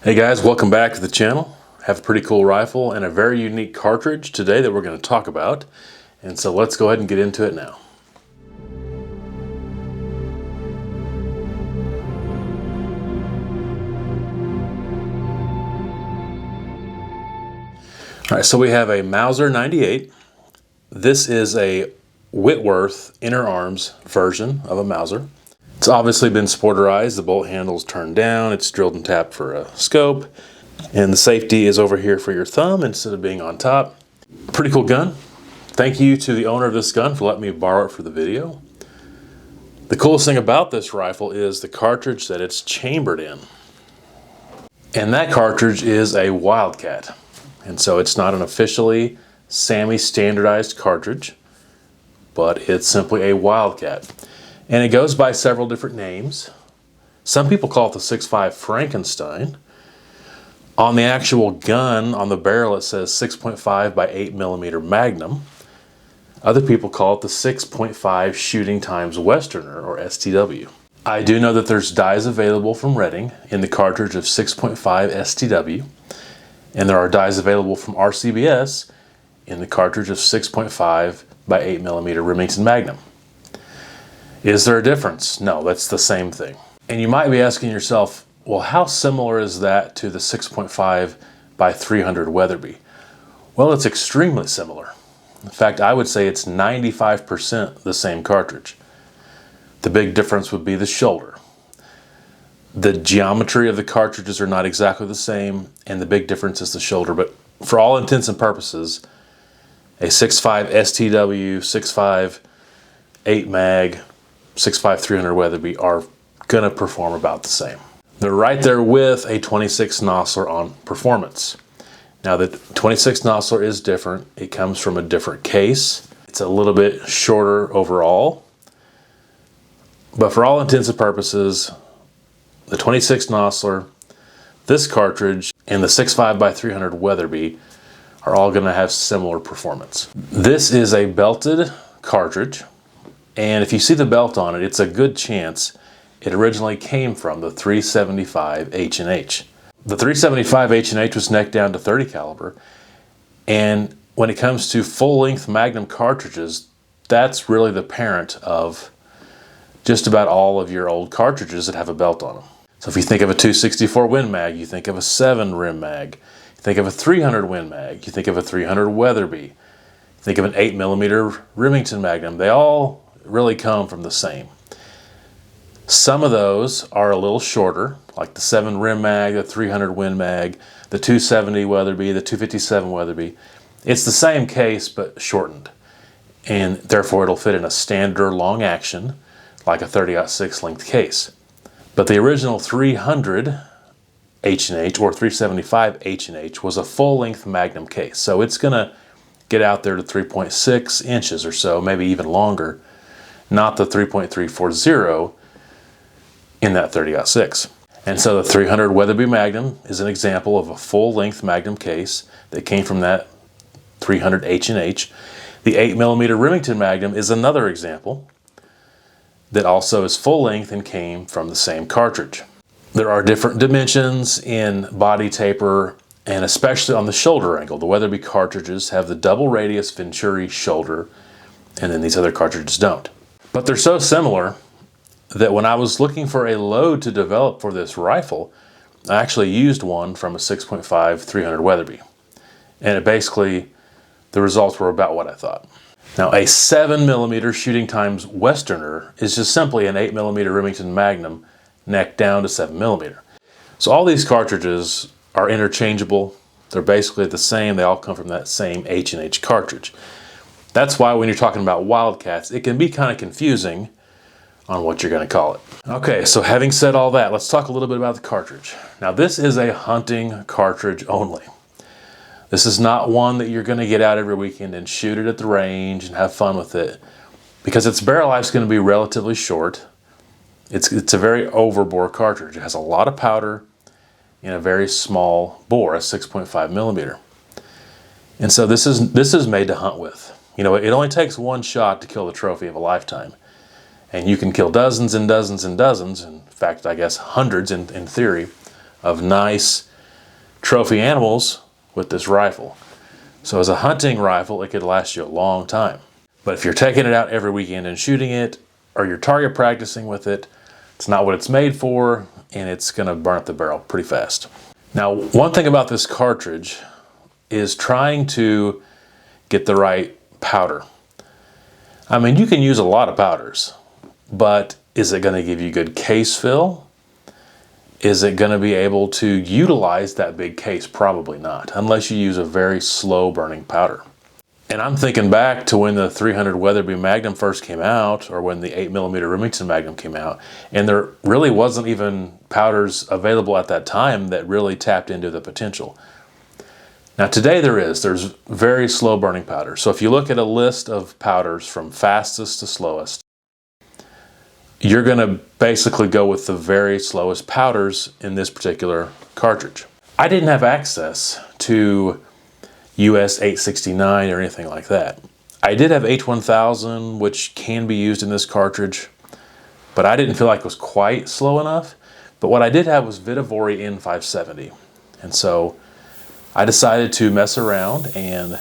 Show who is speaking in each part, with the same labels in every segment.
Speaker 1: Hey guys, welcome back to the channel. Have a pretty cool rifle and a very unique cartridge today that we're going to talk about. And so let's go ahead and get into it now. All right, so we have a Mauser 98. This is a Whitworth inner arms version of a Mauser. It's obviously been sporterized. The bolt handle's turned down. It's drilled and tapped for a scope. And the safety is over here for your thumb instead of being on top. Pretty cool gun. Thank you to the owner of this gun for letting me borrow it for the video. The coolest thing about this rifle is the cartridge that it's chambered in. And that cartridge is a wildcat. And so it's not an officially SAAMI standardized cartridge, but it's simply a wildcat. And it goes by several different names. Some people call it the 6.5 Frankenstein. On the actual gun, on the barrel, it says 6.5 by 8mm Magnum. Other people call it the 6.5 Shooting Times Westerner, or STW. I do know that there's dies available from Redding in the cartridge of 6.5 STW, and there are dies available from RCBS in the cartridge of 6.5 by 8mm Remington Magnum. Is there a difference? No, that's the same thing. And you might be asking yourself, well, how similar is that to the 6.5 by 300 Weatherby? Well, it's extremely similar. In fact, I would say it's 95% the same cartridge. The big difference would be the shoulder. The geometry of the cartridges are not exactly the same, and the big difference is the shoulder. But for all intents and purposes, a 6.5 STW, 6.5 8 mag, 6.5 300 Weatherby are gonna perform about the same. They're right there with a 26 Nosler on performance. Now the 26 Nosler is different. It comes from a different case. It's a little bit shorter overall. But for all intents and purposes, the 26 Nosler, this cartridge, and the 6.5 by 300 Weatherby are all gonna have similar performance. This is a belted cartridge. And if you see the belt on it, it's a good chance it originally came from the 375 H&H. The 375 H&H was necked down to 30 caliber. And when it comes to full-length Magnum cartridges, that's really the parent of just about all of your old cartridges that have a belt on them. So if you think of a 264 Win Mag, you think of a 7 Rim Mag. You think of a 300 Win Mag, you think of a 300 Weatherby. You think of an 8mm Remington Magnum. They all really come from the same. Some of those are a little shorter, like the 7 Rim Mag, the 300 Win Mag, the 270 Weatherby, the 257 Weatherby. It's the same case, but shortened. And therefore it'll fit in a standard long action, like a 30-06 length case. But the original 300 H&H or 375 H&H was a full-length Magnum case. So it's gonna get out there to 3.6 inches or so, maybe even longer. Not the 3.340 in that 30-06. And so the 300 Weatherby Magnum is an example of a full-length Magnum case that came from that 300 H&H. The 8mm Remington Magnum is another example that also is full-length and came from the same cartridge. There are different dimensions in body taper, and especially on the shoulder angle. The Weatherby cartridges have the double radius Venturi shoulder, and then these other cartridges don't. But they're so similar that when I was looking for a load to develop for this rifle, I actually used one from a 6.5 300 Weatherby. And the results were about what I thought. Now a 7mm Shooting Times Westerner is just simply an 8mm Remington Magnum necked down to 7mm. So all these cartridges are interchangeable. They're basically the same. They all come from that same H&H cartridge. That's why when you're talking about wildcats, it can be kind of confusing on what you're going to call it. Okay, so having said all that, let's talk a little bit about the cartridge. Now this is a hunting cartridge only. This is not one that you're going to get out every weekend and shoot it at the range and have fun with it, because its barrel life is going to be relatively short. It's a very overbore cartridge. It has a lot of powder in a very small bore, a 6.5mm. And so this is made to hunt with. You know, it only takes one shot to kill the trophy of a lifetime. And you can kill dozens and dozens and dozens, in fact, I guess hundreds in theory, of nice trophy animals with this rifle. So as a hunting rifle, it could last you a long time. But if you're taking it out every weekend and shooting it, or you're target practicing with it, it's not what it's made for, and it's gonna burn up the barrel pretty fast. Now, one thing about this cartridge is trying to get the right powder. I mean, you can use a lot of powders, but is it gonna give you good case fill? Is it gonna be able to utilize that big case? Probably not, unless you use a very slow burning powder. And I'm thinking back to when the 300 Weatherby Magnum first came out, or when the 8mm Remington Magnum came out, and there really wasn't even powders available at that time that really tapped into the potential. Now today there's very slow burning powders. So if you look at a list of powders from fastest to slowest, you're gonna basically go with the very slowest powders in this particular cartridge. I didn't have access to US 869 or anything like that. I did have H1000, which can be used in this cartridge, but I didn't feel like it was quite slow enough. But what I did have was Vitavori N570. And so I decided to mess around and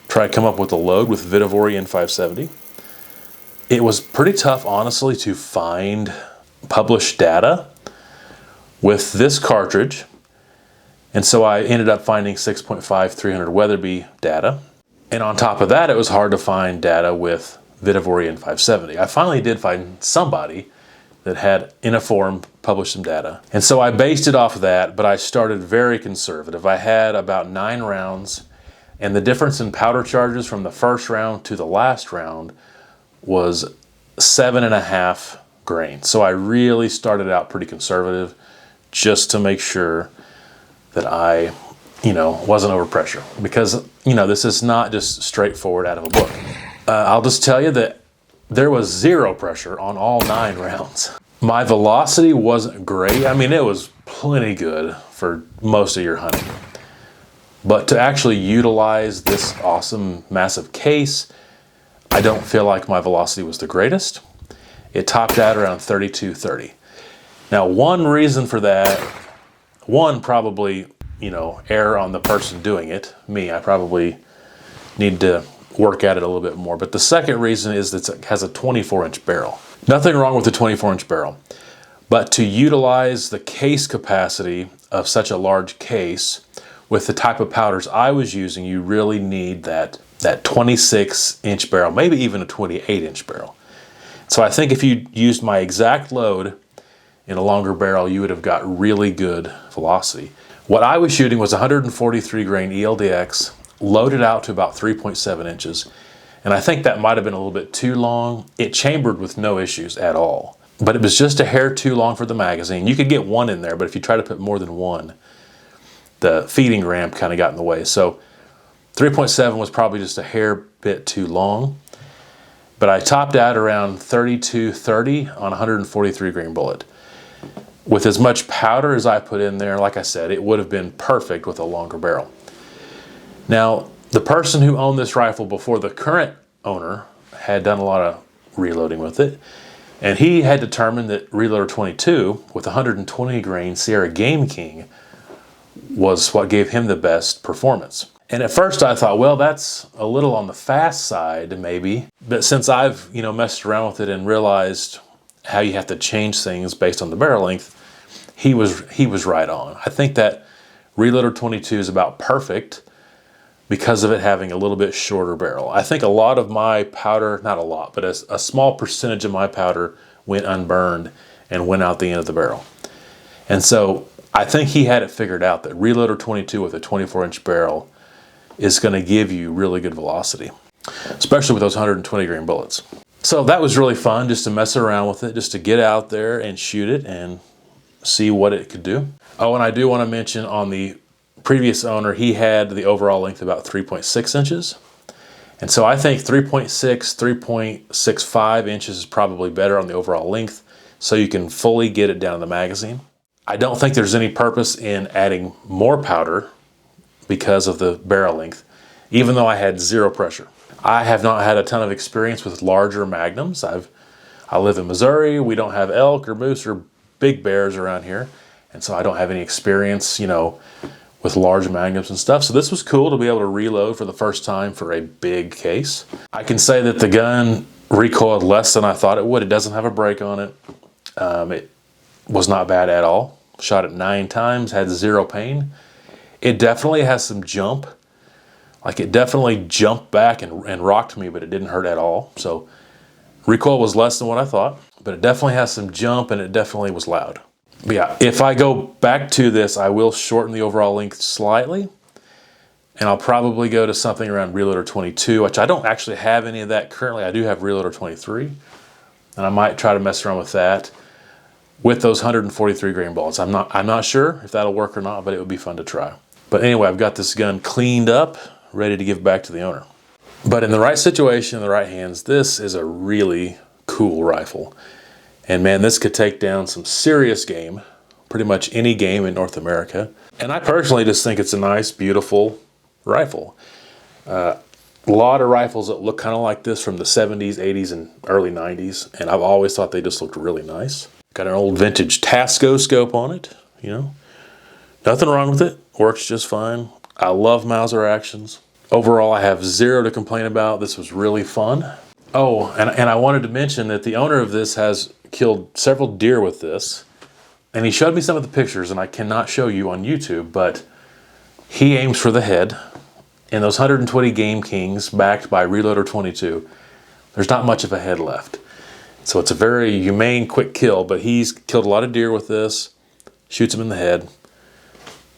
Speaker 1: try to come up with a load with Vitavori N570. It was pretty tough, honestly, to find published data with this cartridge. And so I ended up finding 6.5 300 Weatherby data. And on top of that, it was hard to find data with Vitavori N570. I finally did find somebody that had, in a forum, published some data. And so I based it off of that, but I started very conservative. I had about 9 rounds, and the difference in powder charges from the first round to the last round was 7.5 grains. So I really started out pretty conservative just to make sure that I, wasn't over pressure, because, this is not just straightforward out of a book. I'll just tell you that there was 0 pressure on all 9 rounds. My velocity wasn't great. I mean, it was plenty good for most of your hunting. But to actually utilize this awesome, massive case, I don't feel like my velocity was the greatest. It topped out around 32-30. Now, one reason for that, probably, error on the person doing it, me. I probably need to work at it a little bit more. But the second reason is that it has a 24-inch barrel. Nothing wrong with the 24-inch barrel, but to utilize the case capacity of such a large case with the type of powders I was using, you really need that 26-inch barrel, maybe even a 28-inch barrel. So I think if you used my exact load in a longer barrel, you would have got really good velocity. What I was shooting was 143 grain ELDX, loaded out to about 3.7 inches. And I think that might have been a little bit too long. It chambered with no issues at all. But it was just a hair too long for the magazine. You could get 1 in there, but if you try to put more than 1, the feeding ramp kind of got in the way. So 3.7 was probably just a hair bit too long. But I topped out around 32-30 on a 143 grain bullet. With as much powder as I put in there, like I said, it would have been perfect with a longer barrel. Now, the person who owned this rifle before the current owner had done a lot of reloading with it, and he had determined that Reloader 22 with 120 grain Sierra Game King was what gave him the best performance. And at first I thought, well, that's a little on the fast side maybe, but since I've messed around with it and realized how you have to change things based on the barrel length, he was right on. I think that Reloader 22 is about perfect because of it having a little bit shorter barrel. I think a lot of my powder, not a lot, but a small percentage of my powder went unburned and went out the end of the barrel. And so I think he had it figured out that Reloader 22 with a 24-inch barrel is going to give you really good velocity, especially with those 120 grain bullets. So that was really fun, just to mess around with it, just to get out there and shoot it and see what it could do. Oh, and I do want to mention on the previous owner, he had the overall length about 3.6 inches. And so I think 3.6, 3.65 inches is probably better on the overall length, so you can fully get it down in the magazine. I don't think there's any purpose in adding more powder because of the barrel length, even though I had 0 pressure. I have not had a ton of experience with larger magnums. I live in Missouri. We don't have elk or moose or big bears around here. And so I don't have any experience, with with large magnums and stuff. So this was cool to be able to reload for the first time for a big case. I can say that the gun recoiled less than I thought it would. It doesn't have a brake on it. It was not bad at all. Shot it 9 times, had 0 pain. It definitely has some jump. Like it definitely jumped back and rocked me, but it didn't hurt at all. So recoil was less than what I thought, but it definitely has some jump and it definitely was loud. But yeah, if I go back to this, I will shorten the overall length slightly, and I'll probably go to something around Reloader 22, which I don't actually have any of that currently. I do have Reloader 23, and I might try to mess around with that with those 143 grain bullets. I'm not sure if that'll work or not, but it would be fun to try. But anyway, I've got this gun cleaned up, ready to give back to the owner. But in the right situation, in the right hands, this is a really cool rifle. And man, this could take down some serious game, pretty much any game in North America. And I personally just think it's a nice, beautiful rifle. A lot of rifles that look kind of like this from the 70s, 80s, and early 90s, and I've always thought they just looked really nice. Got an old vintage Tasco scope on it, you know. Nothing wrong with it, works just fine. I love Mauser actions. Overall, I have 0 to complain about. This was really fun. Oh, and I wanted to mention that the owner of this has killed several deer with this, and he showed me some of the pictures, and I cannot show you on YouTube, but he aims for the head. In those 120 Game Kings backed by Reloader 22, there's not much of a head left. So it's a very humane, quick kill, but he's killed a lot of deer with this, shoots them in the head.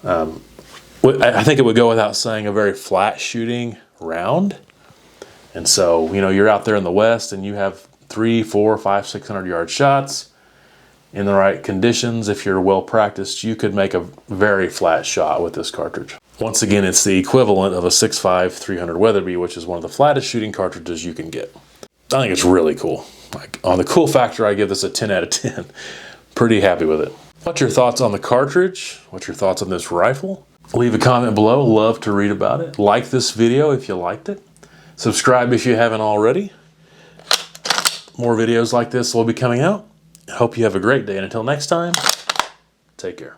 Speaker 1: I think it would go without saying, a very flat shooting round. And so, you know, you're out there in the West and you have 300, 400, 500, 600 yard shots in the right conditions. If you're well practiced, you could make a very flat shot with this cartridge. Once again, it's the equivalent of a 6.5 300 Weatherby, which is one of the flattest shooting cartridges you can get. I think it's really cool. Like, on the cool factor, I give this a 10 out of 10. Pretty happy with it. What's your thoughts on the cartridge? What's your thoughts on this rifle? Leave a comment below. Love to read about it. Like this video if you liked it. Subscribe if you haven't already. More videos like this will be coming out. I hope you have a great day, and until next time, take care.